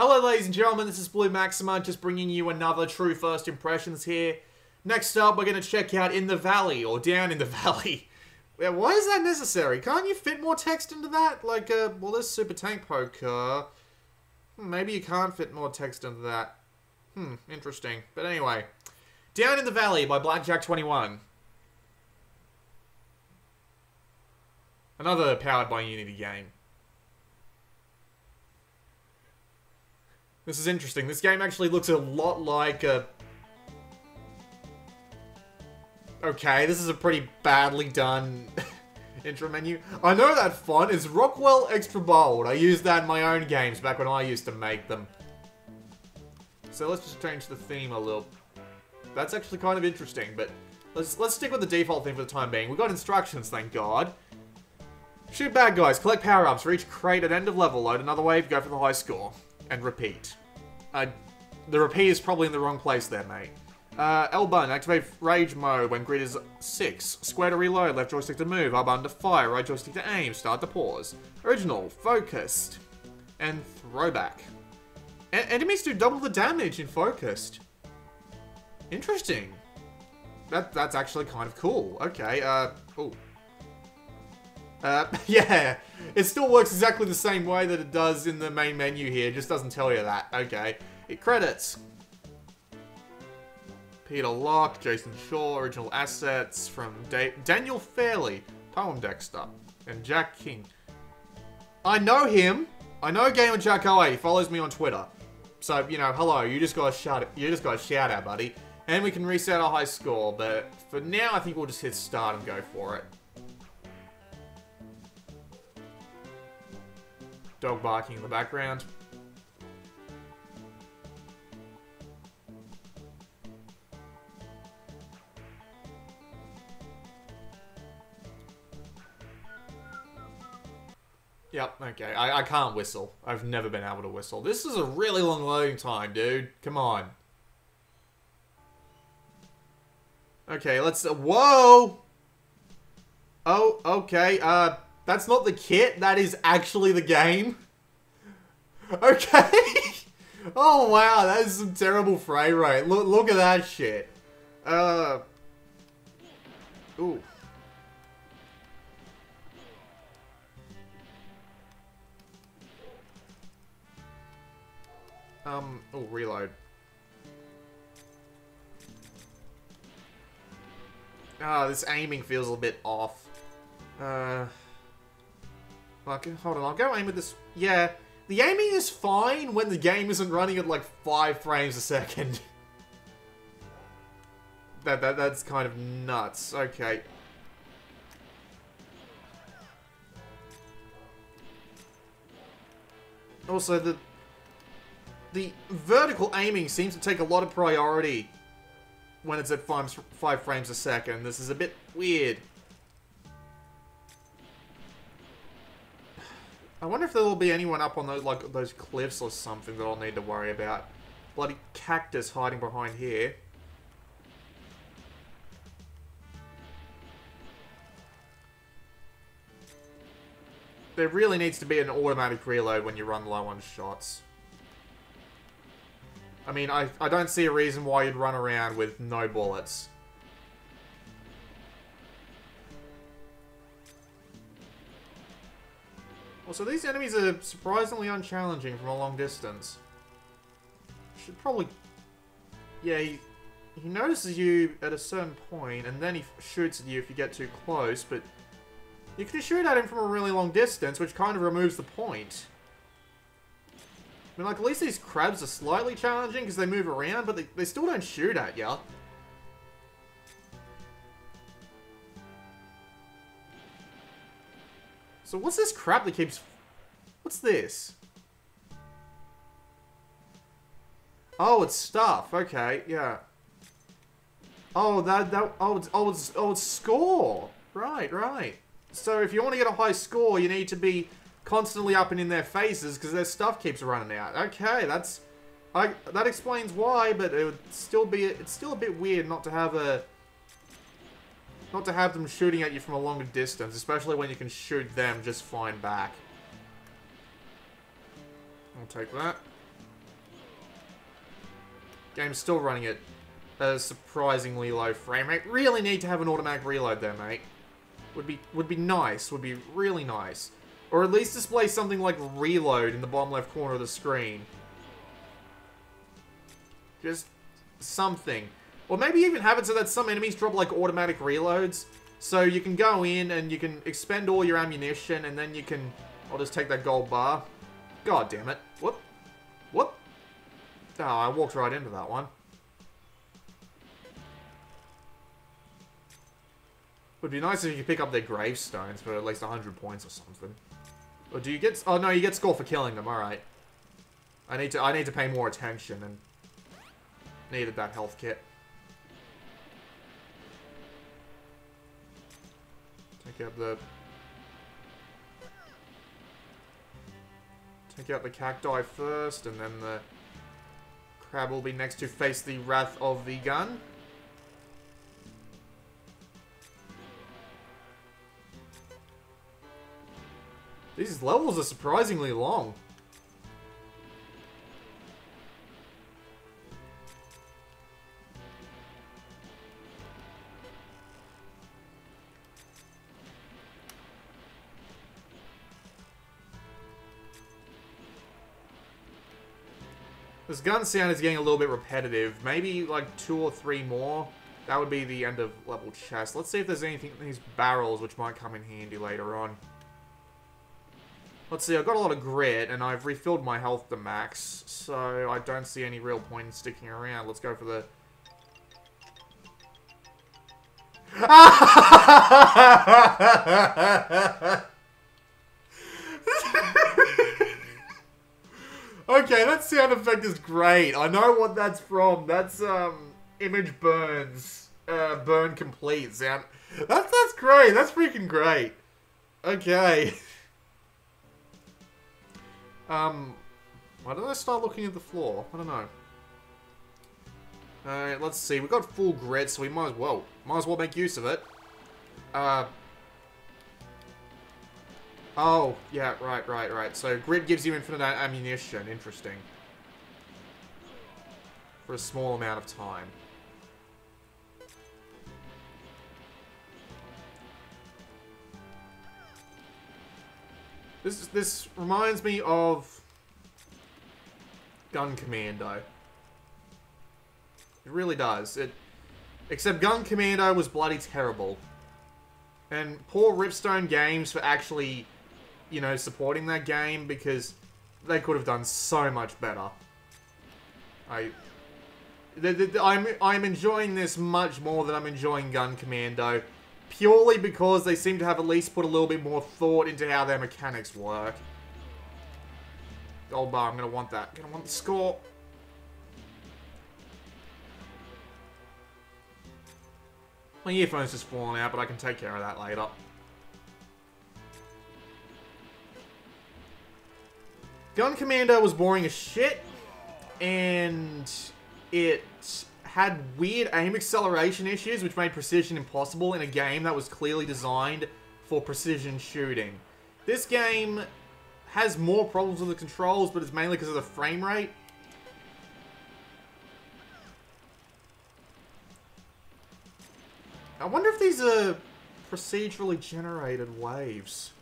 Hello ladies and gentlemen, this is Blue Maxima, just bringing you another True First Impressions here. Next up, we're going to check out In the Valley, or Down in the Valley. Yeah, why is that necessary? Can't you fit more text into that? Like, well, this Super Tank Poker. Maybe you can't fit more text into that. Interesting. But anyway, Down in the Valley by Blackjack21. Another powered by Unity game. This is interesting. This game actually looks a lot like a... Okay, this is a pretty badly done intro menu. I know that font is Rockwell Extra Bold. I used that in my own games back when I used to make them. So let's just change the theme a little. That's actually kind of interesting, but let's stick with the default theme for the time being. We've got instructions, thank God. Shoot bad guys, collect power-ups, reach crate at end of level, load another wave, go for the high score. And repeat. The repeat is probably in the wrong place there, mate. L-button, activate rage mode when grid is 6. Square to reload, left joystick to move, R-button to fire, right joystick to aim, start to pause. Original, focused, and throwback. Enemies do double the damage in focused. Interesting. That's actually kind of cool. Okay, ooh. Yeah, it still works exactly the same way that it does in the main menu here, it just doesn't tell you that. Okay, it credits. Peter Locke, Jason Shaw, original assets from Daniel Fairley, Poem Dexter, and Jack King. I know him. I know Gamer Jack 08. He follows me on Twitter. So, you know, hello, you just got a shout out, buddy. And we can reset our high score, but for now I think we'll just hit start and go for it. Dog barking in the background. Yep, okay. I can't whistle. I've never been able to whistle. This is a really long loading time, dude. Come on. Okay, let's... Whoa! Oh, okay. That's not the kit. That is actually the game. Okay. Oh, wow. That is some terrible frame rate. Look at that shit. Ooh. Oh, reload. This aiming feels a bit off. Okay, hold on, I'll go aim with this. Yeah, the aiming is fine when the game isn't running at like 5 frames a second. That's kind of nuts. Okay. Also, the vertical aiming seems to take a lot of priority when it's at 5 frames a second. This is a bit weird. I wonder if there will be anyone up on those, like, those cliffs or something that I'll need to worry about. Bloody cactus hiding behind here. There really needs to be an automatic reload when you run low on shots. I mean, I don't see a reason why you'd run around with no bullets. Also, these enemies are surprisingly unchallenging from a long distance. Should probably... Yeah, he notices you at a certain point, and then he shoots at you if you get too close, but... You can shoot at him from a really long distance, which kind of removes the point. I mean, like, at least these crabs are slightly challenging because they move around, but they still don't shoot at ya. So what's this crap that keeps... What's this? Oh, it's stuff. Okay, yeah. Oh, it's score. Right. So if you want to get a high score, you need to be constantly up and in their faces because their stuff keeps running out. Okay, that explains why, but it would still be... It's still a bit weird not to have them shooting at you from a longer distance, especially when you can shoot them just fine back. I'll take that. Game's still running at a surprisingly low frame rate. Really need to have an automatic reload there, mate. Would be nice. Would be really nice. Or at least display something like reload in the bottom left corner of the screen. Just something. Or maybe even have it so that some enemies drop like automatic reloads. So you can go in and you can expend all your ammunition and then you can... I'll just take that gold bar. God damn it. Whoop. Whoop. Oh, I walked right into that one. Would be nice if you could pick up their gravestones for at least 100 points or something. Or do you get... Oh no, you get score for killing them, alright. I need to pay more attention and... Needed that health kit. Take out the... Take out the cacti first, and then the crab will be next to face the wrath of the gun. These levels are surprisingly long. This gun sound is getting a little bit repetitive. Maybe like 2 or 3 more. That would be the end of level chest. Let's see if there's anything in these barrels which might come in handy later on. Let's see, I've got a lot of grit and I've refilled my health to max, so I don't see any real point in sticking around. Let's go for the... Okay, that sound effect is great. I know what that's from. That's, Image Burns. Burn Complete sound. That's great. That's freaking great. Okay. Why did I start looking at the floor? I don't know. Alright, let's see. We've got full grit, so we might as well make use of it. Oh, yeah, right. So, grid gives you infinite ammunition. Interesting. For a small amount of time. This reminds me of Gun Commando. It really does. Except Gun Commando was bloody terrible. And poor Ripstone Games for actually... you know, supporting that game, because they could have done so much better. I'm enjoying this much more than I'm enjoying Gun Commando, purely because they seem to have at least put a little bit more thought into how their mechanics work. Gold bar, I'm gonna want that. Gonna want the score. My earphone's just falling out, but I can take care of that later. Gun Commando was boring as shit, and it had weird aim acceleration issues, which made precision impossible in a game that was clearly designed for precision shooting. This game has more problems with the controls, but it's mainly because of the frame rate. I wonder if these are procedurally generated waves.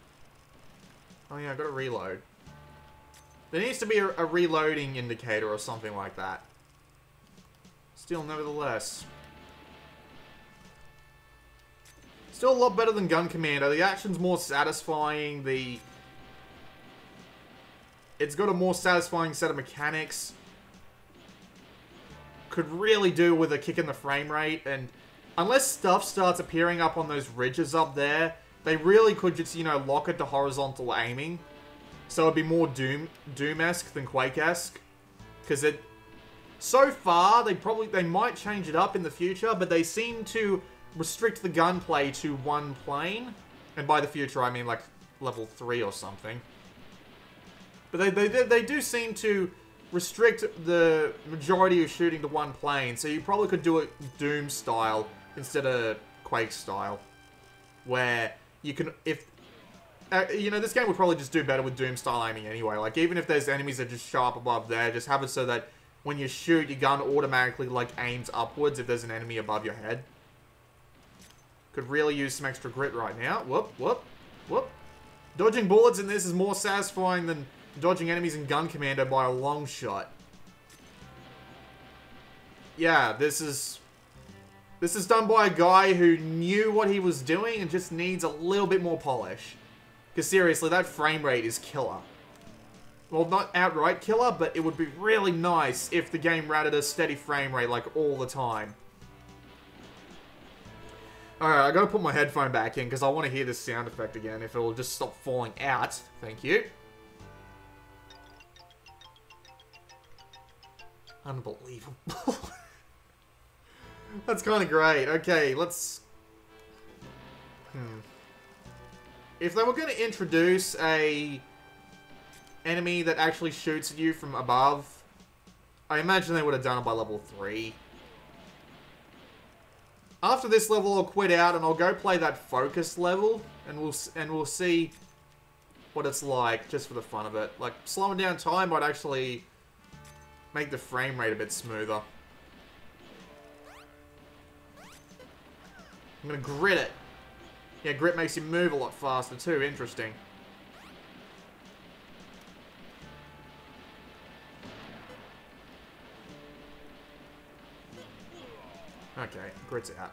Oh yeah, I gotta reload. There needs to be a reloading indicator or something like that. Still, nevertheless. Still a lot better than Gun Commando. The action's more satisfying. It's got a more satisfying set of mechanics. Could really do with a kick in the frame rate. And unless stuff starts appearing up on those ridges up there, they really could just, you know, lock it to horizontal aiming. So it'd be more Doom-esque than Quake-esque. Because so far, they might change it up in the future, but they seem to restrict the gunplay to one plane. And by the future, I mean like level 3 or something. But they do seem to restrict the majority of shooting to one plane. So you probably could do it Doom style instead of Quake style. Where you can, you know, this game would probably just do better with Doom-style aiming anyway. Like, even if there's enemies that just show up above there, just have it so that when you shoot, your gun automatically, like, aims upwards if there's an enemy above your head. Could really use some extra grit right now. Whoop, whoop, whoop. Dodging bullets in this is more satisfying than dodging enemies in Gun Commando by a long shot. Yeah, this is done by a guy who knew what he was doing and just needs a little bit more polish. Because seriously, that frame rate is killer. Well, not outright killer, but it would be really nice if the game ran at a steady frame rate, like, all the time. Alright, I gotta put my headphone back in, because I want to hear this sound effect again, if it will just stop falling out. Thank you. Unbelievable. That's kind of great. Okay, let's... If they were going to introduce a enemy that actually shoots at you from above, I imagine they would have done it by level 3. After this level, I'll quit out and I'll go play that focus level, and we'll see what it's like, just for the fun of it. Like, slowing down time might actually make the frame rate a bit smoother. I'm gonna grit it. Yeah, grit makes you move a lot faster too. Interesting. Okay, grit's out.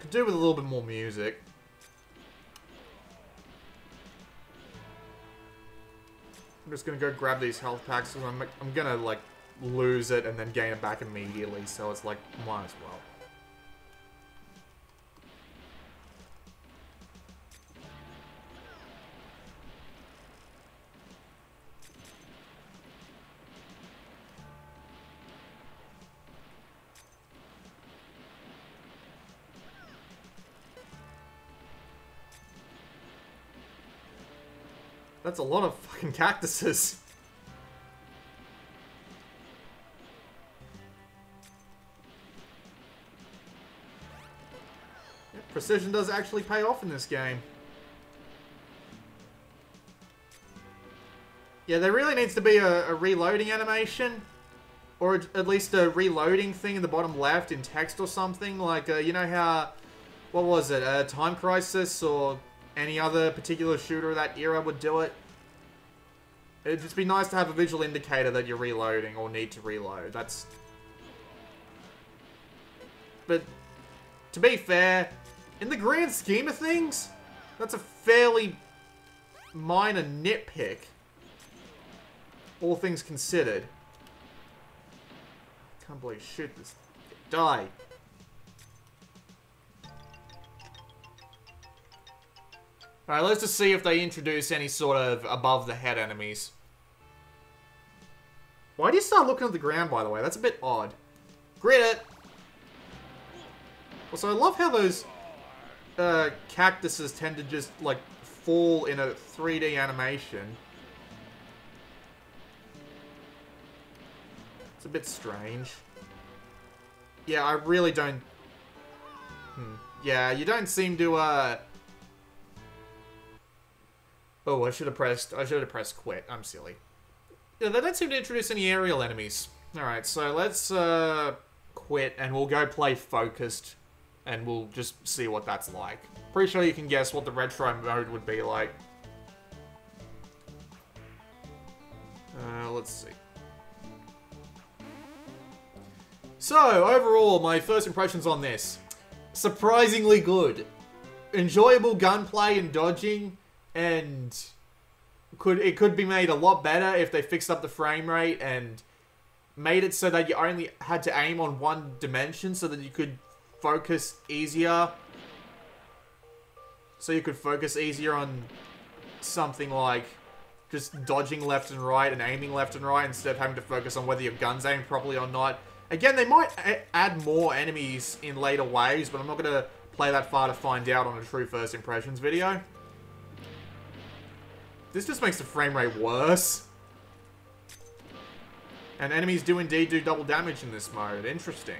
Could do with a little bit more music. I'm just gonna go grab these health packs because I'm gonna, like, lose it and then gain it back immediately, so it's like, might as well. That's a lot of fucking cactuses. Yeah, precision does actually pay off in this game. Yeah, there really needs to be a reloading animation. Or at least a reloading thing in the bottom left in text or something. Like, you know how... What was it? Time Crisis or... any other particular shooter of that era would do it. It'd just be nice to have a visual indicator that you're reloading or need to reload. That's... But, to be fair, in the grand scheme of things, that's a fairly minor nitpick. All things considered. Can't believe shoot this. Die. Alright, let's just see if they introduce any sort of above-the-head enemies. Why do you start looking at the ground, by the way? That's a bit odd. Grit it! Also, I love how those cactuses tend to just, like, fall in a 3D animation. It's a bit strange. Yeah, I really don't... Yeah, you don't seem to, Oh, I should have pressed quit. I'm silly. Yeah, they don't seem to introduce any aerial enemies. Alright, so let's quit and we'll go play focused and we'll just see what that's like. Pretty sure you can guess what the retro mode would be like. Let's see. So, overall, my first impressions on this. Surprisingly good. Enjoyable gunplay and dodging. And it could be made a lot better if they fixed up the frame rate and made it so that you only had to aim on one dimension so that you could focus easier. So you could focus easier on something like just dodging left and right and aiming left and right instead of having to focus on whether your gun's aimed properly or not. Again, they might add more enemies in later waves, but I'm not going to play that far to find out on a true first impressions video. This just makes the frame rate worse. And enemies do indeed do double damage in this mode. Interesting.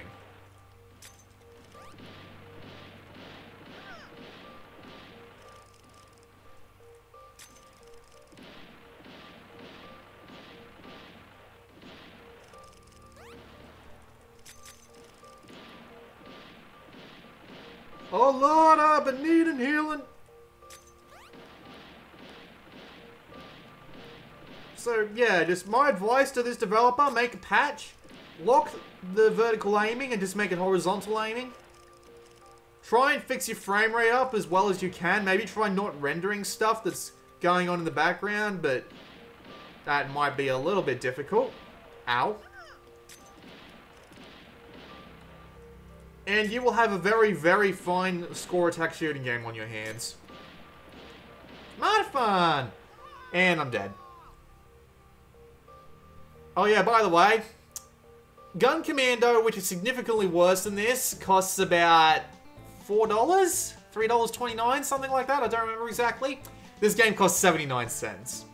Oh Lord, I've been needing healing. So yeah, just my advice to this developer, make a patch, lock the vertical aiming and just make it horizontal aiming. Try and fix your frame rate up as well as you can. Maybe try not rendering stuff that's going on in the background, but that might be a little bit difficult. Ow. And you will have a very, very fine score attack shooting game on your hands. Mighty fun! And I'm dead. Oh yeah, by the way, Gun Commando, which is significantly worse than this, costs about $4? $3.29, something like that, I don't remember exactly. This game costs 79 cents.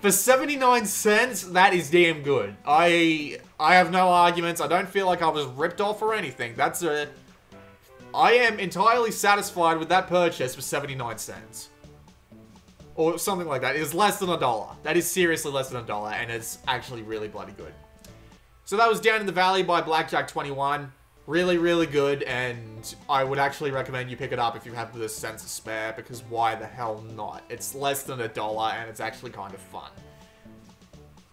For 79 cents, that is damn good. I have no arguments. I don't feel like I was ripped off or anything. I am entirely satisfied with that purchase for 79 cents. Or something like that. It is less than $1. That is seriously less than $1, and it's actually really bloody good. So that was Down in the Valley by Blackjack 21. Really, really good, and I would actually recommend you pick it up if you have the cents to spare, because why the hell not? It's less than $1, and it's actually kind of fun.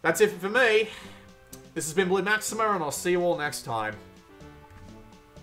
That's it for me. This has been Blue Maxima, and I'll see you all next time.